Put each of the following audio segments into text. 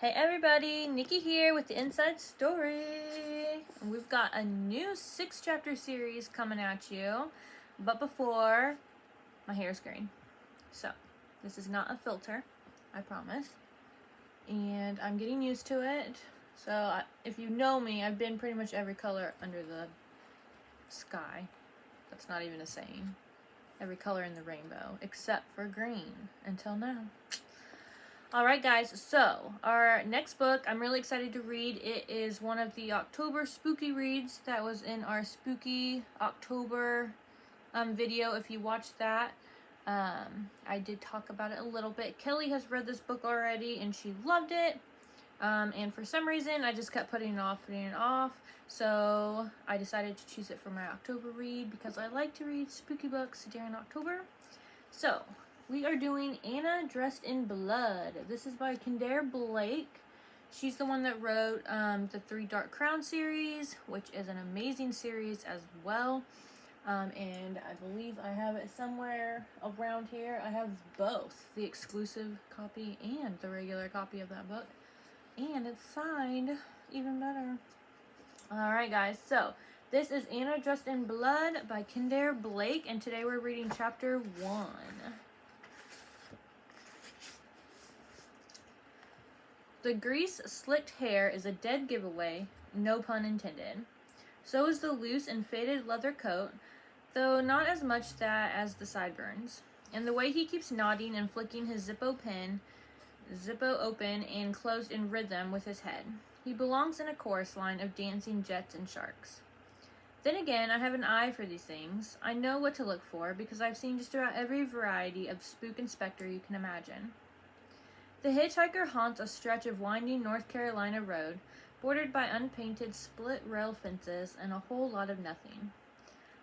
Hey everybody, Nikki here with the Inside Story. We've got a new 6-chapter series coming at you. But before, my hair is green. So, this is not a filter, I promise. And I'm getting used to it. So, if you know me, I've been pretty much every color under the sky. That's not even a saying. Every color in the rainbow, except for green, until now. Alright guys, so our next book I'm really excited to read. It is one of the October spooky reads that was in our spooky October video. If you watched that, I did talk about it a little bit. Kelly has read this book already and she loved it. And for some reason I just kept putting it off. So I decided to choose it for my October read because I like to read spooky books during October. So we are doing Anna Dressed in Blood. This is by Kendare Blake. She's the one that wrote the 3 Dark Crown series, which is an amazing series as well. And I believe I have it somewhere around here. I have both, the exclusive copy and the regular copy of that book. And it's signed, even better. Alright guys, so this is Anna Dressed in Blood by Kendare Blake, and today we're reading chapter 1. The grease-slicked hair is a dead giveaway, no pun intended. So is the loose and faded leather coat, though not as much that as the sideburns. And the way he keeps nodding and flicking his Zippo open and closed in rhythm with his head. He belongs in a chorus line of dancing jets and sharks. Then again, I have an eye for these things. I know what to look for because I've seen just about every variety of spook and specter you can imagine. The hitchhiker haunts a stretch of winding North Carolina road, bordered by unpainted split-rail fences and a whole lot of nothing.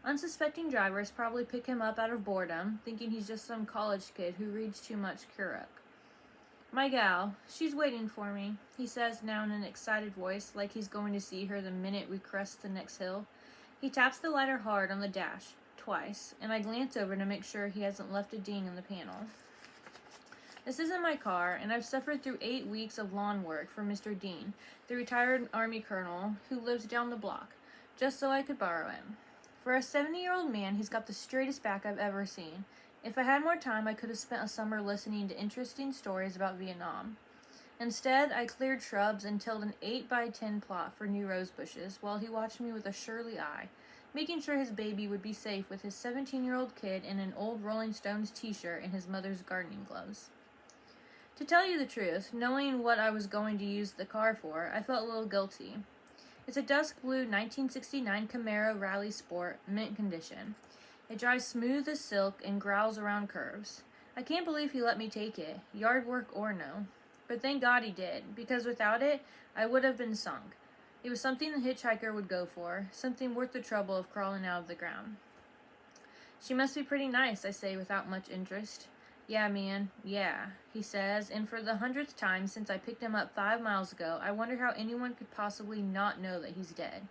Unsuspecting drivers probably pick him up out of boredom, thinking he's just some college kid who reads too much Kuruk. My gal, she's waiting for me, he says now in an excited voice, like he's going to see her the minute we crest the next hill. He taps the lighter hard on the dash, twice, and I glance over to make sure he hasn't left a ding in the panel. This isn't my car, and I've suffered through 8 weeks of lawn work for Mr. Dean, the retired Army colonel who lives down the block, just so I could borrow him. For a 70-year-old man, he's got the straightest back I've ever seen. If I had more time, I could have spent a summer listening to interesting stories about Vietnam. Instead, I cleared shrubs and tilled an 8x10 plot for new rose bushes while he watched me with a surly eye, making sure his baby would be safe with his 17-year-old kid in an old Rolling Stones t-shirt and his mother's gardening gloves. To tell you the truth, knowing what I was going to use the car for, I felt a little guilty. It's a dusk blue 1969 Camaro Rally Sport, mint condition. It drives smooth as silk and growls around curves. I can't believe he let me take it, yard work or no. But thank God he did, because without it, I would have been sunk. It was something the hitchhiker would go for, something worth the trouble of crawling out of the ground. She must be pretty nice, I say without much interest. Yeah, man, yeah, he says, and for the 100th time since I picked him up 5 miles ago, I wonder how anyone could possibly not know that he's dead.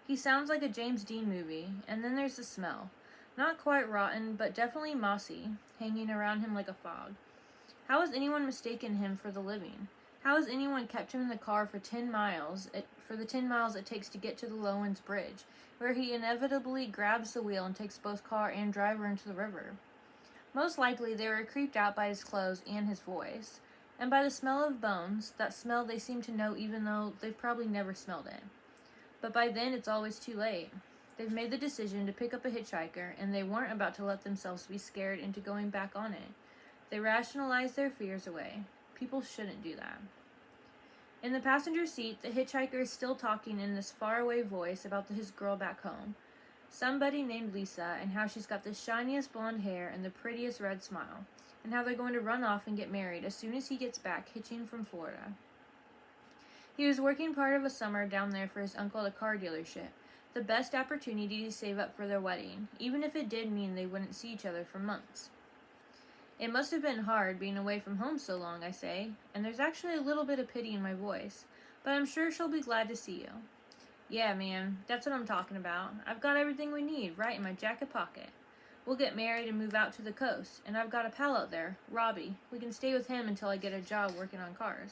He sounds like a James Dean movie, and then there's the smell. Not quite rotten, but definitely mossy, hanging around him like a fog. How has anyone mistaken him for the living? How has anyone kept him in the car for 10 miles, for the 10 miles it takes to get to the Lowens Bridge, where he inevitably grabs the wheel and takes both car and driver into the river? Most likely they were creeped out by his clothes and his voice, and by the smell of bones, that smell they seem to know even though they've probably never smelled it. But by then it's always too late. They've made the decision to pick up a hitchhiker, and they weren't about to let themselves be scared into going back on it. They rationalized their fears away. People shouldn't do that. In the passenger seat, the hitchhiker is still talking in this faraway voice about his girl back home. Somebody named Lisa, and how she's got the shiniest blonde hair and the prettiest red smile, and how they're going to run off and get married as soon as he gets back hitching from Florida. He was working part of a summer down there for his uncle at a car dealership, the best opportunity to save up for their wedding, even if it did mean they wouldn't see each other for months. It must have been hard being away from home so long, I say, and there's actually a little bit of pity in my voice, but I'm sure she'll be glad to see you. Yeah, man, that's what I'm talking about. I've got everything we need right in my jacket pocket. We'll get married and move out to the coast, and I've got a pal out there, Robbie. We can stay with him until I get a job working on cars.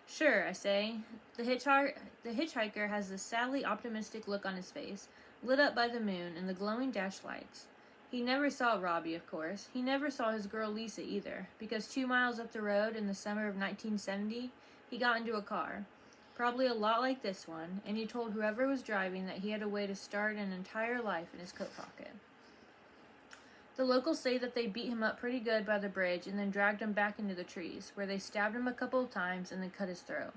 Sure, I say. The hitchhiker has this sadly optimistic look on his face, lit up by the moon and the glowing dash lights. He never saw Robbie, of course. He never saw his girl Lisa either, because 2 miles up the road in the summer of 1970, he got into a car, probably a lot like this one, and he told whoever was driving that he had a way to start an entire life in his coat pocket. The locals say that they beat him up pretty good by the bridge and then dragged him back into the trees, where they stabbed him a couple of times and then cut his throat.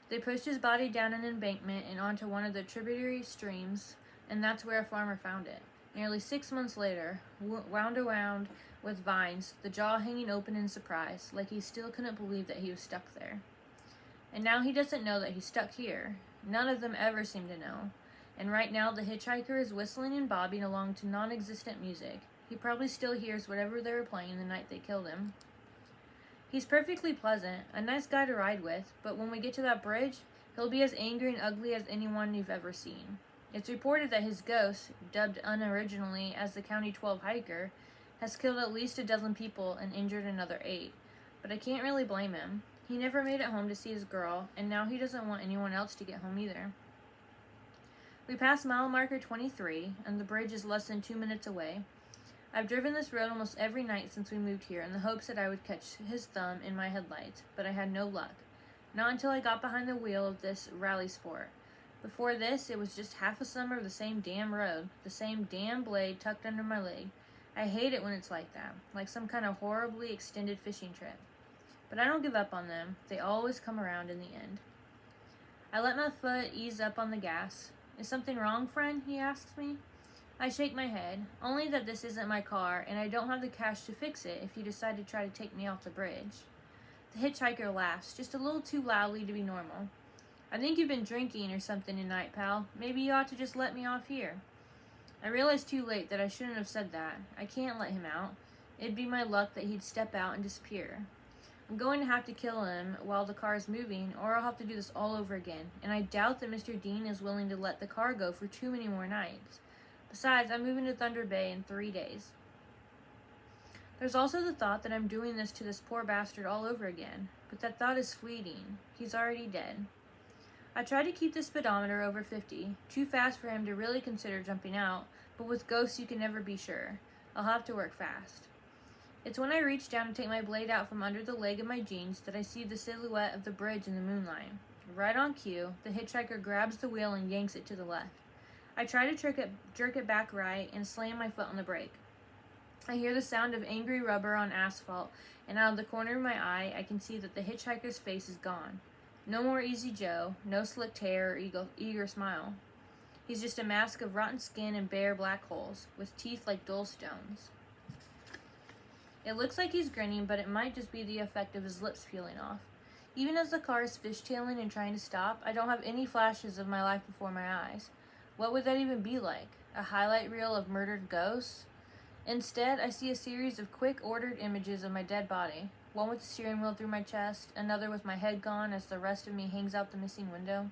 They pushed his body down an embankment and onto one of the tributary streams, and that's where a farmer found it. Nearly 6 months later, wound around with vines, the jaw hanging open in surprise, like he still couldn't believe that he was stuck there. And now he doesn't know that he's stuck here. None of them ever seem to know. And right now the hitchhiker is whistling and bobbing along to non-existent music. He probably still hears whatever they were playing the night they killed him. He's perfectly pleasant, a nice guy to ride with, but when we get to that bridge, he'll be as angry and ugly as anyone you've ever seen. It's reported that his ghost, dubbed unoriginally as the County 12 hiker, has killed at least a dozen people and injured another 8. But I can't really blame him. He never made it home to see his girl, and now he doesn't want anyone else to get home either. We pass mile marker 23, and the bridge is less than 2 minutes away. I've driven this road almost every night since we moved here in the hopes that I would catch his thumb in my headlights, but I had no luck. Not until I got behind the wheel of this rally sport. Before this, it was just half a summer of the same damn road, the same damn blade tucked under my leg. I hate it when it's like that, like some kind of horribly extended fishing trip. But I don't give up on them. They always come around in the end. I let my foot ease up on the gas. Is something wrong, friend? He asks me. I shake my head, only that this isn't my car, and I don't have the cash to fix it if you decide to try to take me off the bridge. The hitchhiker laughs, just a little too loudly to be normal. I think you've been drinking or something tonight, pal. Maybe you ought to just let me off here. I realized too late that I shouldn't have said that. I can't let him out. It'd be my luck that he'd step out and disappear. I'm going to have to kill him while the car is moving, or I'll have to do this all over again, and I doubt that Mr. Dean is willing to let the car go for too many more nights. Besides, I'm moving to Thunder Bay in 3 days. There's also the thought that I'm doing this to this poor bastard all over again, but that thought is fleeting. He's already dead. I try to keep the speedometer over 50, too fast for him to really consider jumping out, but with ghosts you can never be sure. I'll have to work fast. It's when I reach down to take my blade out from under the leg of my jeans that I see the silhouette of the bridge in the moonlight. Right on cue, the hitchhiker grabs the wheel and yanks it to the left. I try to jerk it back right and slam my foot on the brake. I hear the sound of angry rubber on asphalt, and out of the corner of my eye, I can see that the hitchhiker's face is gone. No more Easy Joe, no slicked hair or eager smile. He's just a mask of rotten skin and bare black holes, with teeth like dull stones. It looks like he's grinning, but it might just be the effect of his lips peeling off. Even as the car is fishtailing and trying to stop, I don't have any flashes of my life before my eyes. What would that even be like? A highlight reel of murdered ghosts? Instead, I see a series of quick ordered images of my dead body. One with the steering wheel through my chest, another with my head gone as the rest of me hangs out the missing window.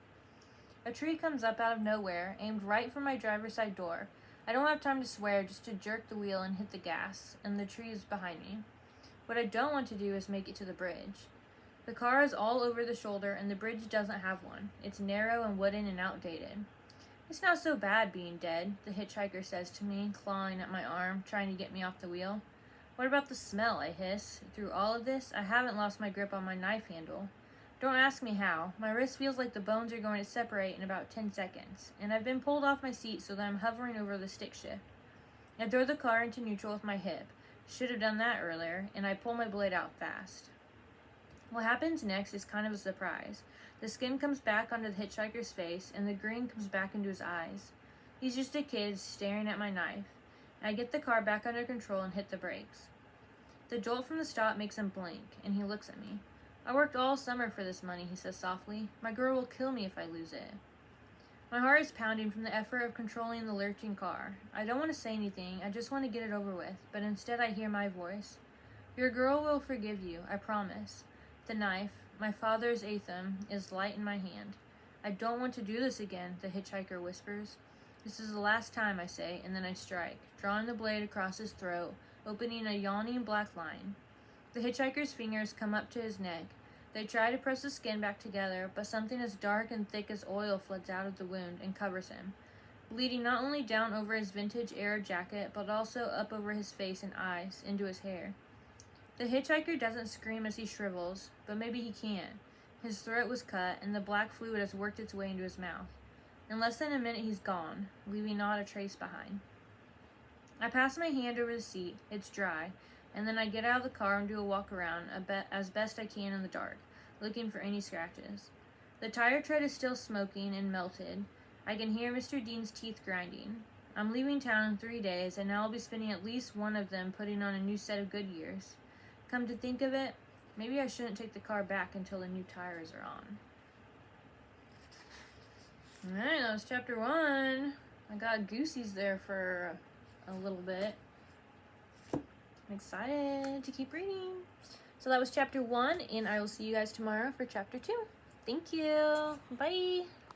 A tree comes up out of nowhere, aimed right for my driver's side door. I don't have time to swear, just to jerk the wheel and hit the gas, and the tree is behind me. What I don't want to do is make it to the bridge. The car is all over the shoulder, and the bridge doesn't have one. It's narrow and wooden and outdated. It's not so bad being dead, the hitchhiker says to me, clawing at my arm, trying to get me off the wheel. What about the smell, I hiss. Through all of this, I haven't lost my grip on my knife handle. Don't ask me how. My wrist feels like the bones are going to separate in about 10 seconds, and I've been pulled off my seat so that I'm hovering over the stick shift. I throw the car into neutral with my hip. Should have done that earlier, and I pull my blade out fast. What happens next is kind of a surprise. The skin comes back onto the hitchhiker's face, and the grin comes back into his eyes. He's just a kid staring at my knife. I get the car back under control and hit the brakes. The jolt from the stop makes him blink, and he looks at me. I worked all summer for this money, he says softly. My girl will kill me if I lose it. My heart is pounding from the effort of controlling the lurching car. I don't want to say anything, I just want to get it over with, but instead I hear my voice. Your girl will forgive you, I promise. The knife, my father's Atham, is light in my hand. I don't want to do this again, the hitchhiker whispers. This is the last time, I say, and then I strike, drawing the blade across his throat, opening a yawning black line. The hitchhiker's fingers come up to his neck. They try to press the skin back together, but something as dark and thick as oil floods out of the wound and covers him, bleeding not only down over his vintage Arab jacket, but also up over his face and eyes, into his hair. The hitchhiker doesn't scream as he shrivels, but maybe he can't. His throat was cut, and the black fluid has worked its way into his mouth. In less than a minute, he's gone, leaving not a trace behind. I pass my hand over the seat. It's dry, and then I get out of the car and do a walk around as best I can in the dark, looking for any scratches. The tire tread is still smoking and melted. I can hear Mr. Dean's teeth grinding. I'm leaving town in 3 days, and now I'll be spending at least one of them putting on a new set of Goodyears. Come to think of it, maybe I shouldn't take the car back until the new tires are on. Alright, that was chapter 1. I got Goosey's there for a little bit. I'm excited to keep reading. So that was chapter 1, and I will see you guys tomorrow for chapter 2. Thank you. Bye.